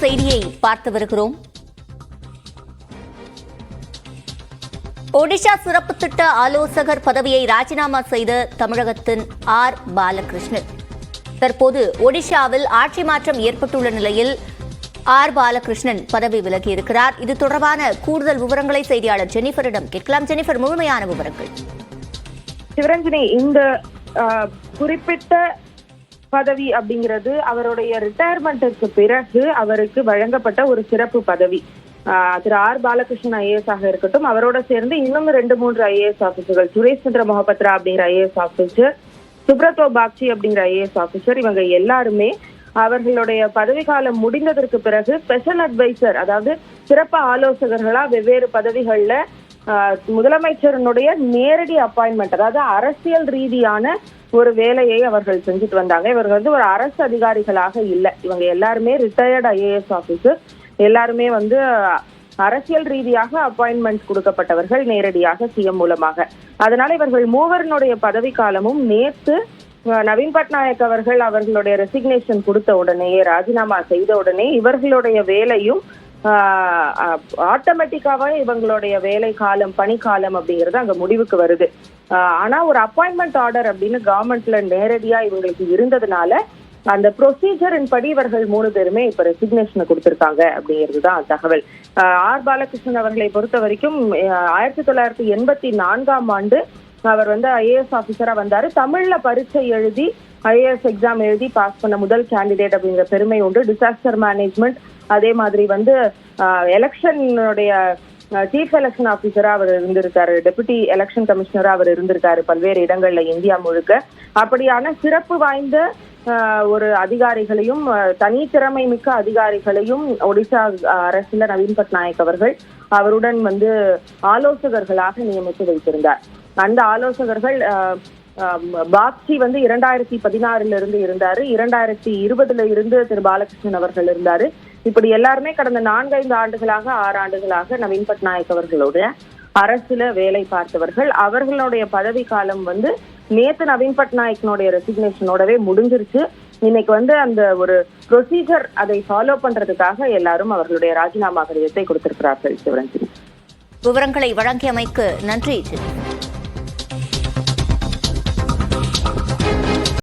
செய்தியை பார்த்து வருகிறோம். ஒடிஷா சிறப்பு திட்ட ஆலோசகர் பதவியை ராஜினாமா செய்த தமிழகத்தின் ஆர் பாலகிருஷ்ணன் தற்போது ஒடிஷாவில் ஆட்சி மாற்றம் ஏற்பட்டுள்ள நிலையில் ஆர் பாலகிருஷ்ணன் பதவி விலகியிருக்கிறார். இது தொடர்பான கூடுதல் விவரங்களை செய்தியாளர் ஜெனிஃபரிடம் கேட்கலாம். ஜெனிஃபர், முழுமையான விவரங்கள். சிவரஞ்சனி, இந்த குறிப்பிட்ட பதவி அப்படிங்கிறது அவருடைய ரிட்டையர்மெண்ட்டிற்கு பிறகு அவருக்கு வழங்கப்பட்ட ஒரு சிறப்பு பதவி. திரு ஆர் பாலகிருஷ்ணன் ஐஏஎஸ் ஆக இருக்கட்டும், அவரோட சேர்ந்து இன்னும் 2-3 ஐஏஎஸ் ஆபீசர்கள், சுரேஷ் சந்திர மொஹபத்ரா அப்படிங்கிற ஐஏஎஸ் ஆபீசர், சுப்ரதோ பாக்சி அப்படிங்கிற ஐஏஎஸ் ஆபீசர், இவங்க எல்லாருமே அவர்களுடைய பதவி காலம் முடிந்ததற்கு பிறகு ஸ்பெஷல் அட்வைசர், அதாவது சிறப்பு ஆலோசகர்களா வெவ்வேறு பதவிகள்ல முதலமைச்சருடைய நேரடி அப்பாயின்மெண்ட், அதாவது அரசியல் ரீதியான ஒரு வேலையை அவர்கள் செஞ்சுட்டு வந்தாங்க. இவர்கள் ஒரு அரசு அதிகாரிகளாக இல்லை. இவங்க எல்லாருமே ரிட்டையர்ட் ஐஏஎஸ் ஆபீசர், எல்லாருமே அரசியல் ரீதியாக அப்பாயின்மெண்ட் கொடுக்கப்பட்டவர்கள் நேரடியாக சிஎம் மூலமாக. அதனால இவர்கள் மூவரினுடைய பதவி காலமும் நேற்று நவீன் பட்நாயக் அவர்களுடைய ரெசிக்னேஷன் கொடுத்த உடனேயே, ராஜினாமா செய்த உடனே இவர்களுடைய வேலையும் ஆட்டோமேட்டிக்காவே இவங்களுடைய வேலை காலம், பணிக்காலம் அப்படிங்கிறது அங்க முடிவுக்கு வருது. ஆனா ஒரு அப்பாயின்மெண்ட் ஆர்டர் அப்படின்னு கவர்மெண்ட்ல நேரடியா இவங்களுக்கு இருந்ததுனால அந்த ப்ரொசீஜரின் படி இவர்கள் 3 பேருமே இப்ப ரெசிக்னேஷனை கொடுத்திருக்காங்க அப்படிங்கிறதுதான் தகவல். ஆர் பாலகிருஷ்ணன் அவர்களை பொறுத்த வரைக்கும் 1984ஆம் ஆண்டு அவர் ஐஏஎஸ் ஆபீசரா வந்தாரு. தமிழ்ல பரீட்சை எழுதி ஐஏஎஸ் எக்ஸாம் எழுதி பாஸ் பண்ண முதல் கேண்டிடேட் அப்படிங்கிற பெருமை உண்டு. டிசாஸ்டர் மேனேஜ்மெண்ட், அதே மாதிரி எலெக்ஷனுடைய சீஃப் எலெக்ஷன் ஆபீசரா அவர் இருந்திருக்காரு, டெபுட்டி எலெக்ஷன் கமிஷனரா அவர் இருந்திருக்காரு பல்வேறு இடங்கள்ல இந்தியா முழுக்க. அப்படியான சிறப்பு வாய்ந்த ஒரு அதிகாரிகளையும், தனித்திறமை மிக்க அதிகாரிகளையும் ஒடிசா அரசுல நவீன் பட்நாயக் அவர்கள் அவருடன் ஆலோசகர்களாக நியமித்து வைத்திருந்தார். அந்த ஆலோசகர்கள் பாக்சி 2016 இருந்து இருந்தாரு, 2020 இருந்து திரு பாலகிருஷ்ணன் அவர்கள் இருந்தாரு. இப்படி எல்லாருமே கடந்த 4-5 ஆண்டுகளாக 6 ஆண்டுகளாக நவீன் பட்நாயக் அவர்களுடைய அரசுல வேலை பார்த்தவர்கள். அவர்களுடைய பதவி காலம் நேத்து நவீன் பட்நாயக்கனுடைய ரெசிக்னேஷனோடவே முடிஞ்சிருச்சு. இன்னைக்கு அந்த ஒரு ப்ரொசீஜர், அதை ஃபாலோ பண்றதுக்காக எல்லாரும் அவர்களுடைய ராஜினாமா கடிதத்தை கொடுத்திருக்கிறார்கள். சிவரஞ்சனி, விவரங்களை வழங்கியமைக்கு நன்றி.